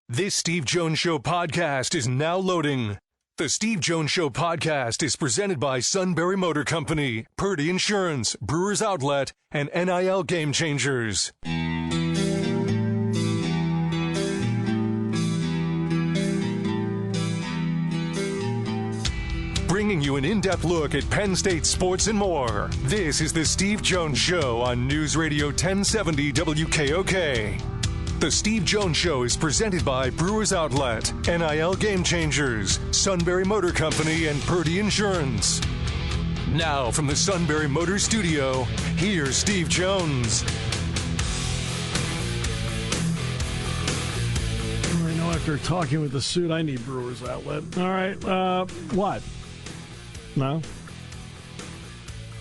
This Steve Jones Show podcast is now loading. The Steve Jones Show podcast is presented by Sunbury Motor Company, Purdy Insurance, Brewers Outlet, and NIL Game Changers. Bringing you an in-depth look at Penn State sports and more. This is the Steve Jones Show on News Radio 1070 WKOK. The Steve Jones Show is presented by Brewers Outlet, NIL Game Changers, Sunbury Motor Company, and Purdy Insurance. Now from the Sunbury Motor Studio, here's Steve Jones. I know after talking with the suit, I need Brewers Outlet. All right, what? No?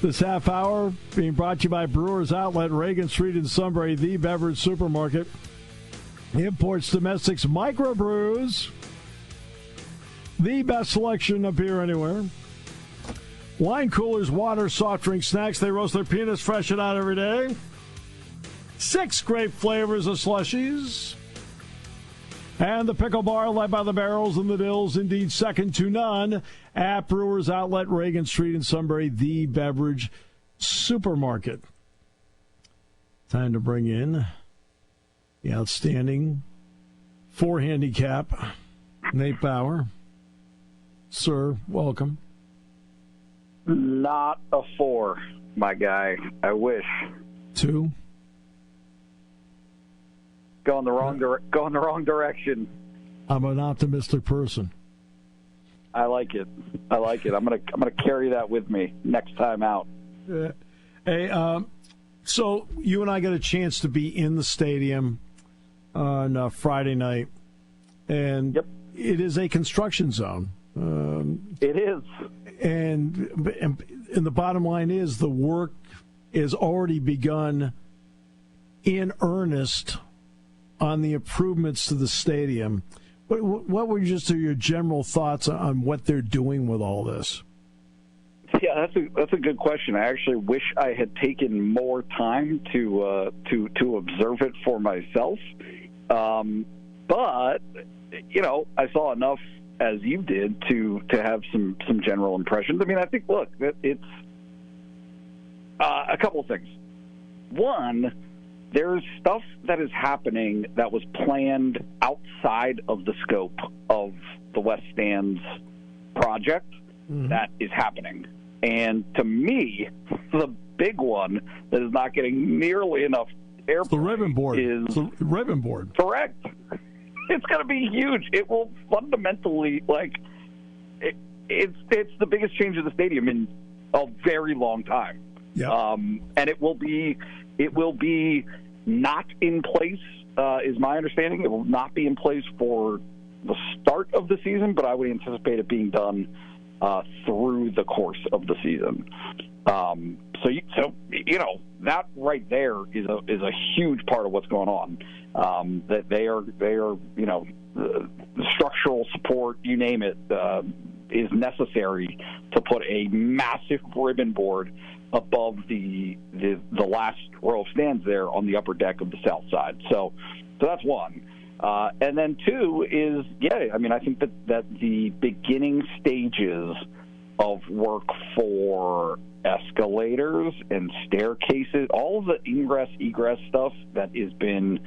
This half hour being brought to you by Brewers Outlet, Reagan Street in Sunbury, the beverage supermarket. Imports, domestics, microbrews. The best selection of beer anywhere. Wine coolers, water, soft drink, snacks. They roast their peanuts fresh and out every day. 6 great flavors of slushies. And the pickle bar led by the barrels and the dills, indeed second to none, at Brewers Outlet, Reagan Street in Sunbury, the beverage supermarket. Time to bring in the outstanding 4 handicap, Nate Bauer. Sir, welcome. Not a 4, my guy. I wish. 2. Going the wrong direction. I'm an optimistic person. I like it. I'm gonna carry that with me next time out. Hey, so you and I got a chance to be in the stadium on Friday night, and yep. It is a construction zone. It is, and the bottom line is the work is already begun in earnest on the improvements to the stadium. What were just your general thoughts on what they're doing with all this? Yeah, that's a good question. I actually wish I had taken more time to observe it for myself. But I saw enough as you did to have some general impressions. I mean, I think it's a couple of things. One, there's stuff that is happening that was planned outside of the scope of the West Stands project that is happening. And to me, the big one that is not getting nearly enough airplay the ribbon board. Is the ribbon board. Correct. It's going to be huge. It will fundamentally, it's the biggest change of the stadium in a very long time. Yeah. And it will be not in place, is my understanding. It will not be in place for the start of the season, but I would anticipate it being done through the course of the season. So that right there is a huge part of what's going on. That they are the structural support, you name it, is necessary to put a massive ribbon board above the last row of stands there on the upper deck of the south side. So that's one. And then 2 is, I think that the beginning stages of work for escalators and staircases, all of the ingress-egress stuff that has been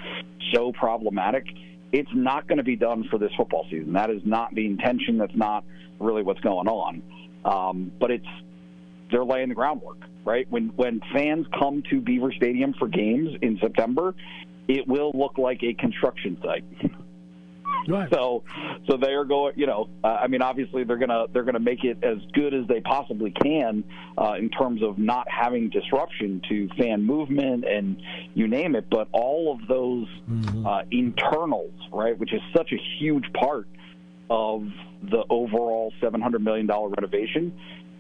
so problematic, it's not going to be done for this football season. That is not the intention. That's not really what's going on. But they're laying the groundwork, right? When fans come to Beaver Stadium for games in September, it will look like a construction site. Right. So they are going. Obviously they're gonna make it as good as they possibly can in terms of not having disruption to fan movement and you name it. But all of those internals, right, which is such a huge part of the overall $700 million renovation,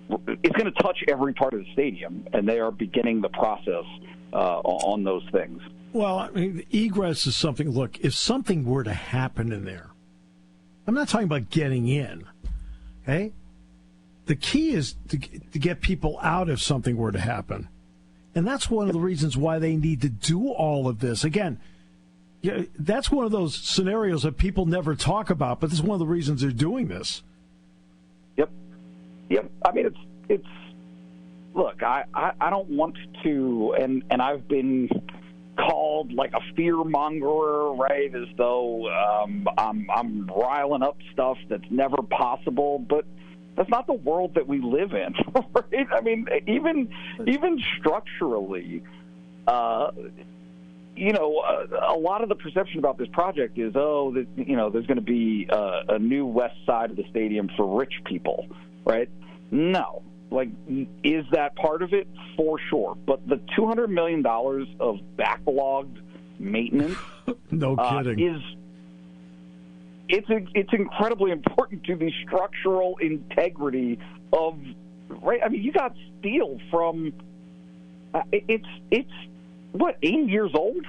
it's going to touch every part of the stadium, and they are beginning the process on those things. Well, I mean, egress is something. Look, if something were to happen in there, I'm not talking about getting in. Okay, the key is to get people out if something were to happen, and that's one of the reasons why they need to do all of this. Again, Yeah, that's one of those scenarios that people never talk about, but this is one of the reasons they're doing this. Yep. I mean, it's. Look, I don't want to, and I've been called like a fear mongerer, right? As though I'm riling up stuff that's never possible, but that's not the world that we live in, right? I mean, even structurally, a lot of the perception about this project is, there's going to be a new west side of the stadium for rich people, right? No. Like, is that part of it? For sure. But the $200 million of backlogged maintenance no kidding. It's incredibly important to the structural integrity of, right? I mean, you got steel from, it's what, 80 years old?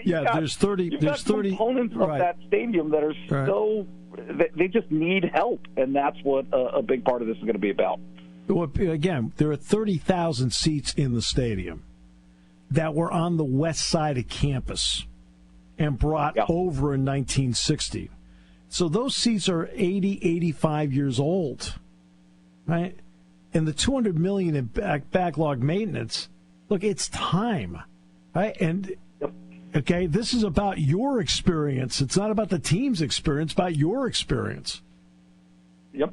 There's 30 components of that stadium that are so they just need help, and that's what a big part of this is going to be about. Well, again, there are 30,000 seats in the stadium that were on the west side of campus and brought over in 1960. So those seats are 80, 85 years old, right? And the $200 million in backlog maintenance, look, it's time, right? And okay, this is about your experience. It's not about the team's experience, about your experience. Yep,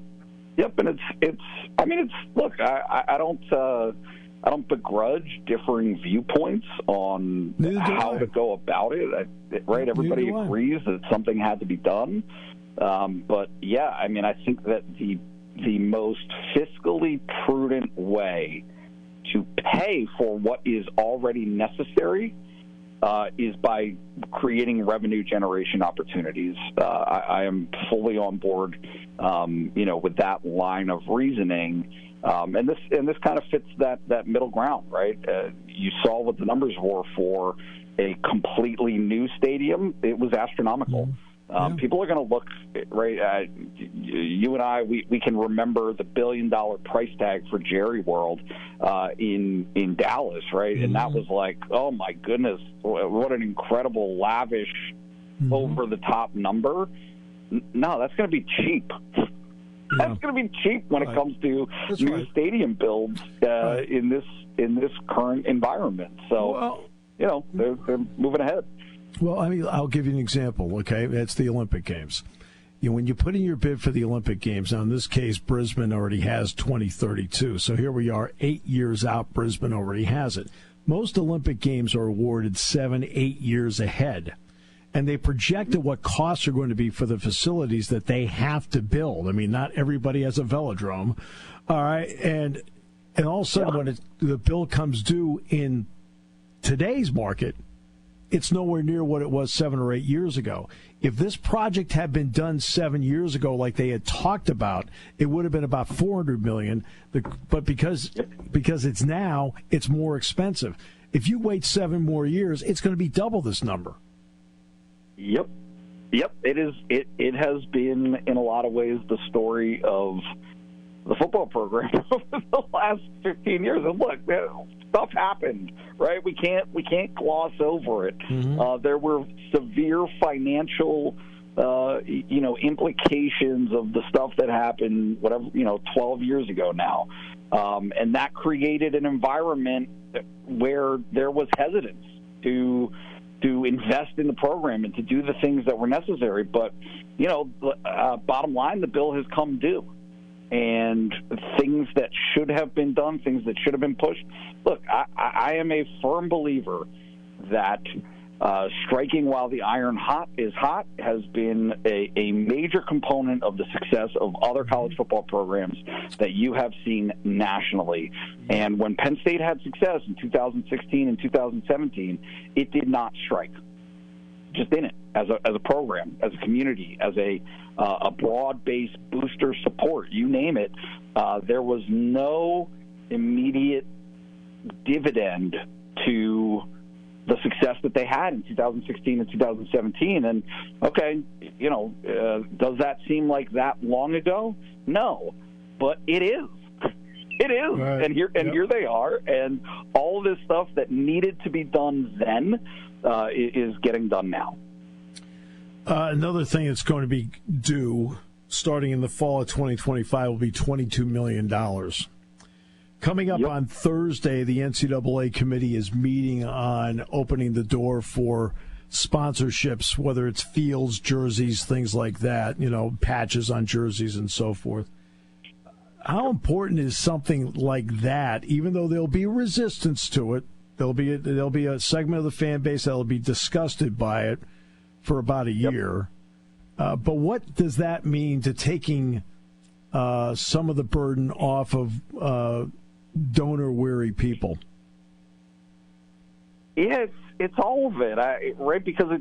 and it's. I mean, look, I don't begrudge differing viewpoints on how to go about it. Right, everybody agrees that something had to be done, but yeah, I mean, I think that the most fiscally prudent way to pay for what is already necessary is by creating revenue generation opportunities. I am fully on board, with that line of reasoning, and this kind of fits that middle ground, right? You saw what the numbers were for a completely new stadium. It was astronomical. People are going to look, right? You and I, we can remember the $1 billion price tag for Jerry World in Dallas, right? And that was like, oh my goodness, what an incredible, lavish, over-the-top number. No, that's going to be cheap. That's going to be cheap when it comes to new stadium builds in this current environment. So, they're moving ahead. Well, I mean, I'll give you an example, okay? It's the Olympic Games. When you put in your bid for the Olympic Games, now in this case, Brisbane already has 2032. So here we are, 8 years out, Brisbane already has it. Most Olympic Games are awarded 7-8 years ahead. And they projected what costs are going to be for the facilities that they have to build. I mean, not everybody has a velodrome. All right. And all of a sudden, when the bill comes due in today's market, it's nowhere near what it was 7 or 8 years ago. If this project had been done 7 years ago like they had talked about, it would have been about $400 million. But because it's now, it's more expensive. If you wait 7 more years, it's going to be double this number. Yep. It is. It has been in a lot of ways the story of the football program over the last 15 years. And look, stuff happened, right? We can't gloss over it. There were severe financial, implications of the stuff that happened, 12 years ago now, and that created an environment where there was hesitance to invest in the program and to do the things that were necessary. But, bottom line, the bill has come due. And things that should have been done, things that should have been pushed. Look, I am a firm believer that striking while the iron is hot has been a major component of the success of other college football programs that you have seen nationally. And when Penn State had success in 2016 and 2017, it did not strike. Just in it as a program, as a community, as a broad-based booster support, you name it. There was no immediate dividend to the success that they had in 2016 and 2017. And does that seem like that long ago? No, but it is. It is, right. And here they are, and all of this stuff that needed to be done then is getting done now. Another thing that's going to be due starting in the fall of 2025 will be $22 million. Coming up on Thursday, the NCAA committee is meeting on opening the door for sponsorships, whether it's fields, jerseys, things like that, patches on jerseys and so forth. How important is something like that, even though there'll be resistance to it? There'll be a segment of the fan base that will be disgusted by it for about a year. But what does that mean to taking some of the burden off of donor-weary people? Yeah, it's all of it, right? Because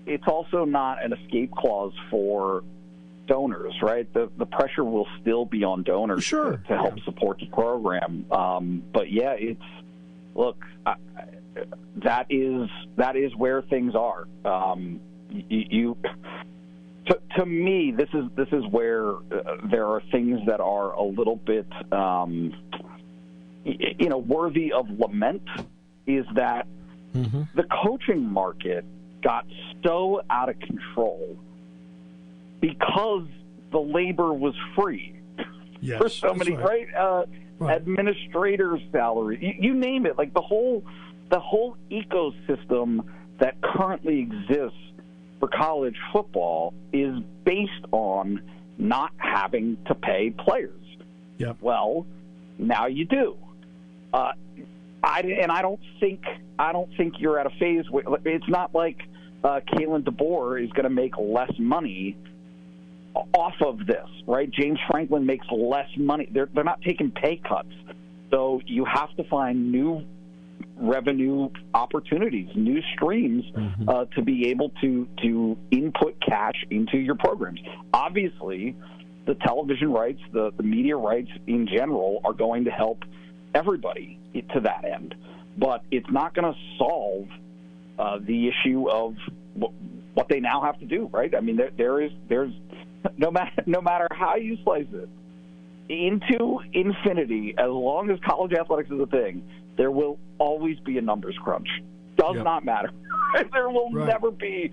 it's also not an escape clause for donors, right? The pressure will still be on donors to help support the program. But yeah, that is where things are. To me, this is where there are things that are a little bit, worthy of lament. Is that the coaching market got so out of control because the labor was free for so many, right? Administrators' salary, you name it. Like the whole ecosystem that currently exists for college football is based on not having to pay players. Yep. Well, now you do. I don't think you're at a phase where it's not like Kalen DeBoer is going to make less money off of this, right? James Franklin makes less money. They're not taking pay cuts, so you have to find new revenue opportunities, new streams to be able to input cash into your programs. Obviously, the television rights, the media rights in general are going to help everybody to that end, but it's not going to solve the issue of what they now have to do, right? I mean, there's no matter how you slice it into infinity, as long as college athletics is a thing, there will always be a numbers crunch. Does not matter. There will never be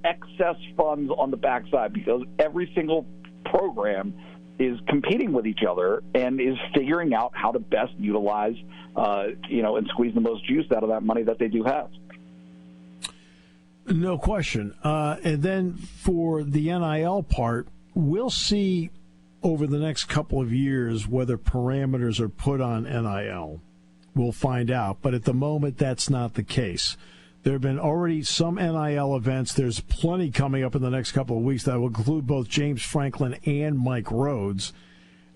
excess funds on the backside because every single program is competing with each other and is figuring out how to best utilize, and squeeze the most juice out of that money that they do have. No question. And then for the NIL part, we'll see over the next couple of years whether parameters are put on NIL. We'll find out. But at the moment, that's not the case. There have been already some NIL events. There's plenty coming up in the next couple of weeks that will include both James Franklin and Mike Rhodes.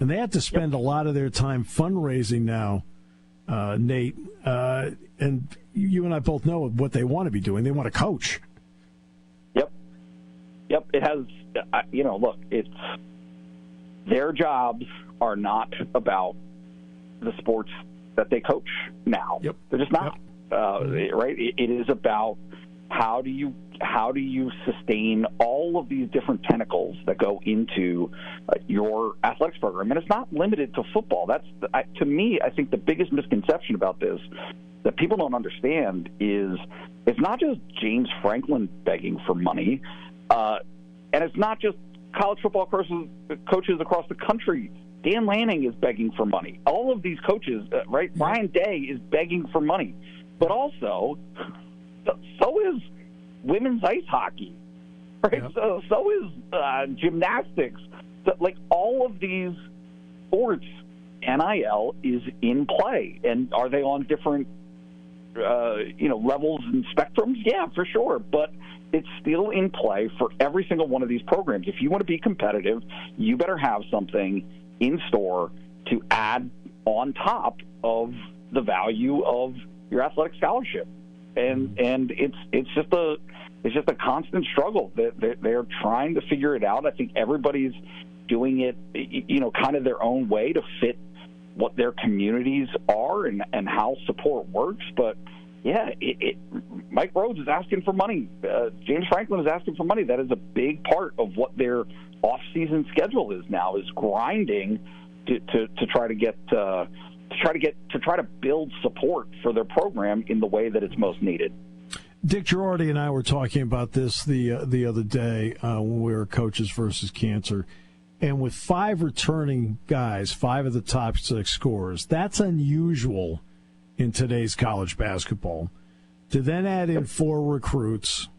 And they have to spend a lot of their time fundraising now, Nate. And you and I both know what they want to be doing. They want to coach. Yep. It has, look, it's their jobs are not about the sports that they coach now. Yep. They're just not. Right? It is about how do you sustain all of these different tentacles that go into your athletics program, and it's not limited to football. That's to me, I think the biggest misconception about this that people don't understand is it's not just James Franklin begging for money, and it's not just college football coaches across the country. Dan Lanning is begging for money. All of these coaches, right? Ryan Day is begging for money. But also, so is women's ice hockey, right? Yeah. So is gymnastics. So, like all of these sports, NIL is in play. And are they on different, levels and spectrums? Yeah, for sure. But it's still in play for every single one of these programs. If you want to be competitive, you better have something in store to add on top of the value of your athletic scholarship, and it's just a constant struggle. They're trying to figure it out. I think everybody's doing it, kind of their own way to fit what their communities are and how support works. But yeah, Mike Rhodes is asking for money. James Franklin is asking for money. That is a big part of what their off-season schedule is now, is grinding to try to build support for their program in the way that it's most needed. Dick Girardi and I were talking about this the other day when we were Coaches versus Cancer. And with 5 returning guys, 5 of the top 6 scorers, that's unusual in today's college basketball. To then add in 4 recruits,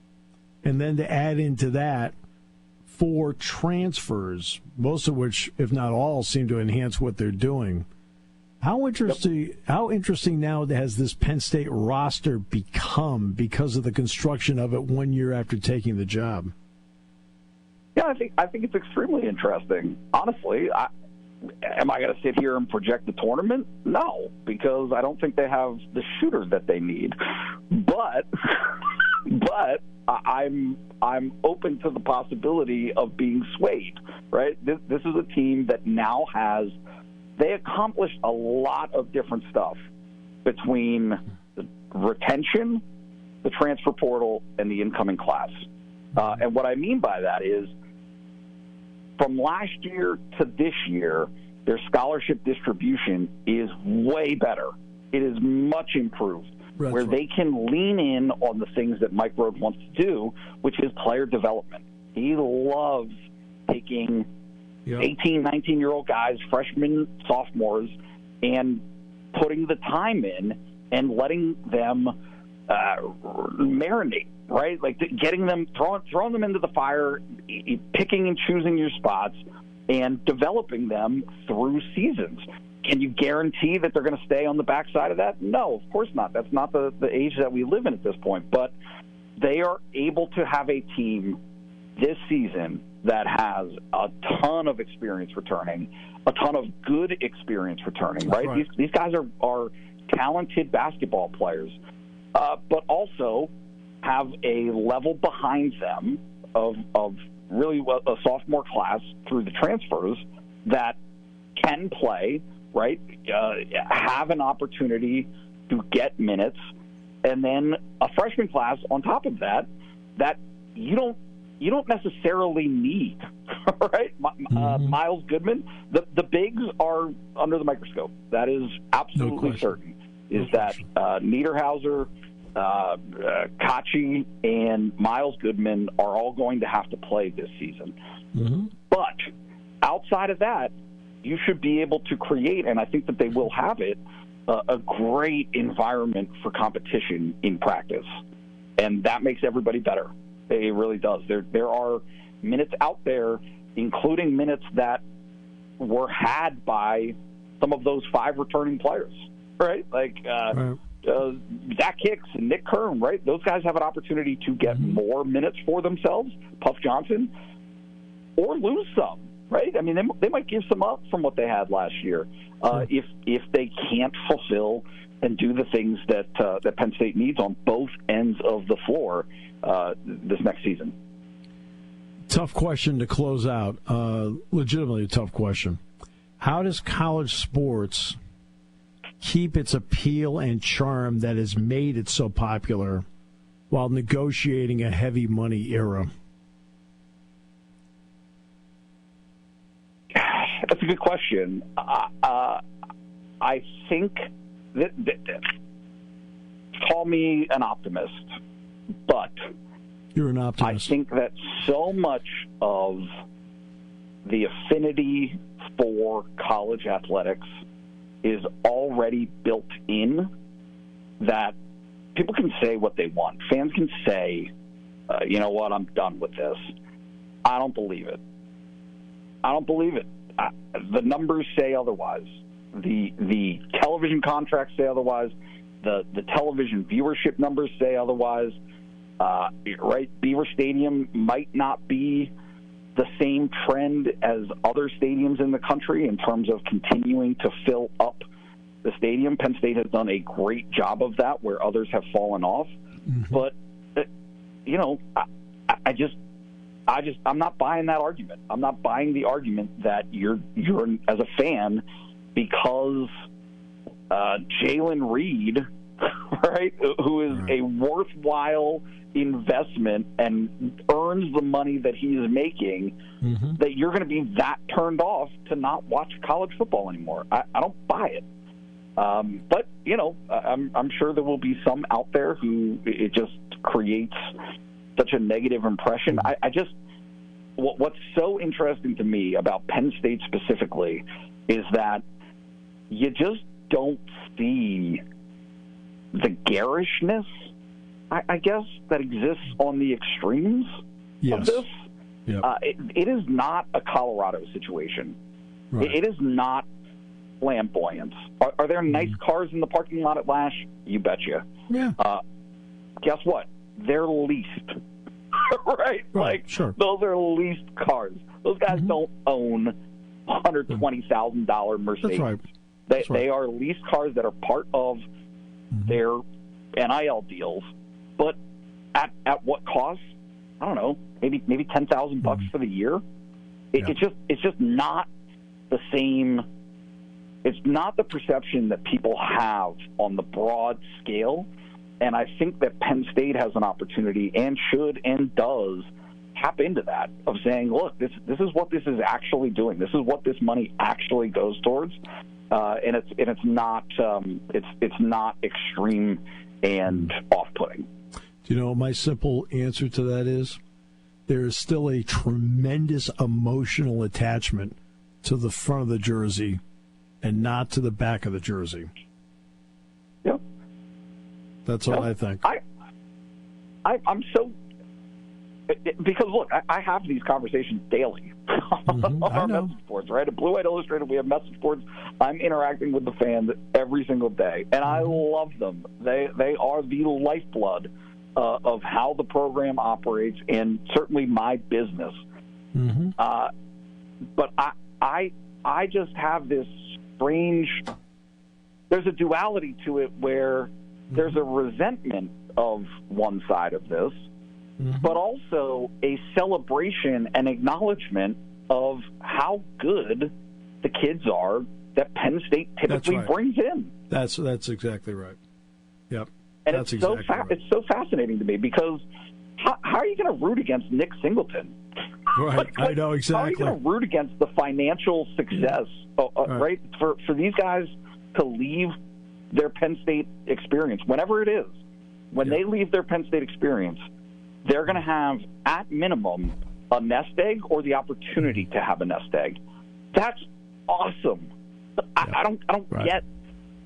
and then to add into that 4 transfers, most of which, if not all, seem to enhance what they're doing. How interesting now has this Penn State roster become because of the construction of it 1 year after taking the job? Yeah, I think it's extremely interesting. Honestly, am I going to sit here and project the tournament? No, because I don't think they have the shooter that they need. But I'm open to the possibility of being swayed. Right? This is a team that now they accomplished a lot of different stuff between the retention, the transfer portal, and the incoming class. And what I mean by that is, from last year to this year, their scholarship distribution is way better. It is much improved, where they can lean in on the things that Mike Rode wants to do, which is player development. He loves taking 18, 19-year-old guys, freshmen, sophomores, and putting the time in and letting them marinate, right? Like getting them, throwing them into the fire, picking and choosing your spots, and developing them through seasons. Can you guarantee that they're going to stay on the backside of that? No, of course not. That's not the age that we live in at this point. But they are able to have a team this season that has a ton of experience returning, a ton of good experience returning, right? These guys are talented basketball players, but also have a level behind them of really a sophomore class through the transfers that can play, right? Have an opportunity to get minutes, and then a freshman class on top of that you don't necessarily need, right? Miles Goodman, the bigs are under the microscope. That is absolutely certain. Niederhauser, Kachi, and Miles Goodman are all going to have to play this season. Mm-hmm. But outside of that, you should be able to create, and I think that they will have it, a great environment for competition in practice. And that makes everybody better. It really does. There are minutes out there, including minutes that were had by some of those 5 returning players, right? Like Zach Hicks and Nick Kern, right? Those guys have an opportunity to get more minutes for themselves, Puff Johnson, or lose some, right? I mean, they might give some up from what they had last year if they can't fulfill and do the things that Penn State needs on both ends of the floor this next season. Tough question to close out. Legitimately a tough question. How does college sports keep its appeal and charm that has made it so popular while negotiating a heavy money era? That's a good question. I think that call me an optimist, but you're an optimist. I think that so much of the affinity for college athletics is already built in, that people can say what they want. Fans can say, you know what, I'm done with this. I don't believe it. The numbers say otherwise. The television contracts say otherwise. The television viewership numbers say otherwise. Right? Beaver Stadium might not be the same trend as other stadiums in the country in terms of continuing to fill up the stadium. Penn State has done a great job of that where others have fallen off. Mm-hmm. But, I'm not buying that argument. I'm not buying the argument that you're as a fan, because Jalen Reed, right, who is a worthwhile investment and earns the money that he is making, that you're going to be that turned off to not watch college football anymore. I don't buy it. But, I'm sure there will be some out there who it just creates such a negative impression. I just what's so interesting to me about Penn State specifically is that you just don't see the garishness, I guess, that exists on the extremes of this. Yep. It is not a Colorado situation. Right. It is not flamboyance. Are there nice cars in the parking lot at Lash? You betcha. Yeah. Guess what? They're leased. right? Like, sure. Those are leased cars. Those guys don't own $120,000 Mercedes. That's right. They are leased cars that are part of their NIL deals, but at what cost? I don't know. Maybe $10,000 for the year. It's just not the same. It's not the perception that people have on the broad scale. And I think that Penn State has an opportunity and should and does tap into that, of saying, look, this is what this is actually doing. This is what this money actually goes towards. And it's not extreme and off-putting. Do you know what my simple answer to that is? There is still a tremendous emotional attachment to the front of the jersey and not to the back of the jersey. Yep. That's all I think. I'm so... Because, look, I have these conversations daily on our message boards, right? At Blue White Illustrated, we have message boards. I'm interacting with the fans every single day, and I love them. They are the lifeblood of how the program operates, and certainly my business. But I just have this strange... There's a duality to it where there's a resentment of one side of this, but also a celebration and acknowledgement of how good the kids are that Penn State typically brings in. That's exactly right. Yep. And it's so fascinating to me, because how are you going to root against Nick Singleton? Right, I know exactly. How are you going to root against the financial success, right? For these guys to leave their Penn State experience, whenever it is, when they leave their Penn State experience, they're going to have, at minimum, a nest egg or the opportunity to have a nest egg. That's awesome. I don't get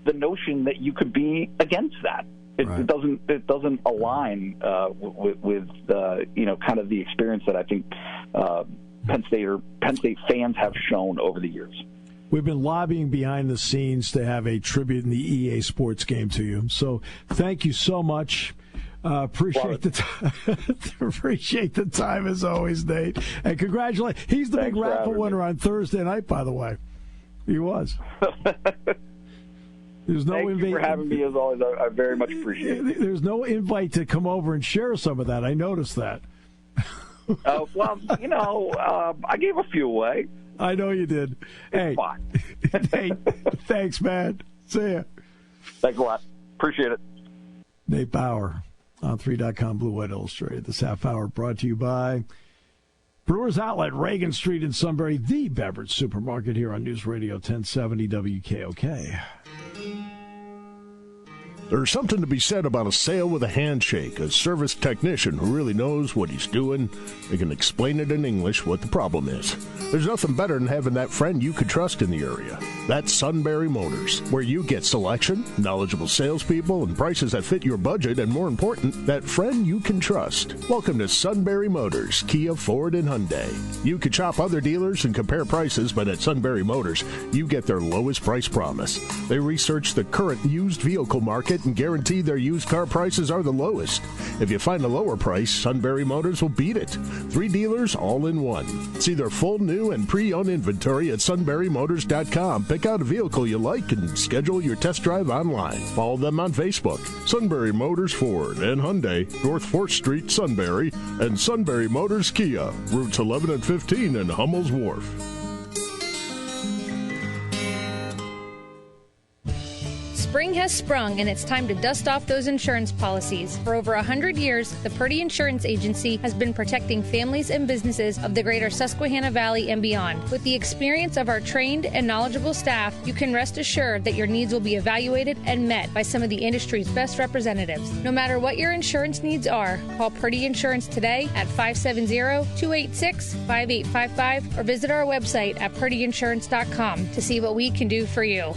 the notion that you could be against that. It doesn't align with kind of the experience that I think Penn State fans have shown over the years. We've been lobbying behind the scenes to have a tribute in the EA Sports game to you. So thank you so much. Appreciate the time. Appreciate the time as always, Nate. And congratulations. He's the big raffle winner on Thursday night, by the way. He was. There's no Thank you for having me, as always. I very much appreciate it. There's no invite to come over and share some of that. I noticed that. Well, I gave a few away. I know you did. It's fine. Hey, thanks, man. See ya. Thanks a lot. Appreciate it. Nate Bauer on 3.com, Blue White Illustrated. This half hour brought to you by Brewers Outlet, Reagan Street in Sunbury, the beverage supermarket here on News Radio 1070 WKOK. There's something to be said about a sale with a handshake, a service technician who really knows what he's doing. They can explain it in English what the problem is. There's nothing better than having that friend you could trust in the area. That's Sunbury Motors, where you get selection, knowledgeable salespeople, and prices that fit your budget, and more important, that friend you can trust. Welcome to Sunbury Motors, Kia, Ford, and Hyundai. You could shop other dealers and compare prices, but at Sunbury Motors, you get their lowest price promise. They research the current used vehicle market and guarantee their used car prices are the lowest. If you find a lower price, Sunbury Motors will beat it. 3 dealers all in one. See their full new and pre-owned inventory at sunburymotors.com. Pick out a vehicle you like and schedule your test drive online. Follow them on Facebook. Sunbury Motors Ford and Hyundai, North 4th Street, Sunbury, and Sunbury Motors Kia, routes 11 and 15 in Hummel's Wharf. Spring has sprung, and it's time to dust off those insurance policies. For over 100 years, the Purdy Insurance Agency has been protecting families and businesses of the greater Susquehanna Valley and beyond. With the experience of our trained and knowledgeable staff, you can rest assured that your needs will be evaluated and met by some of the industry's best representatives. No matter what your insurance needs are, call Purdy Insurance today at 570-286-5855 or visit our website at purdyinsurance.com to see what we can do for you.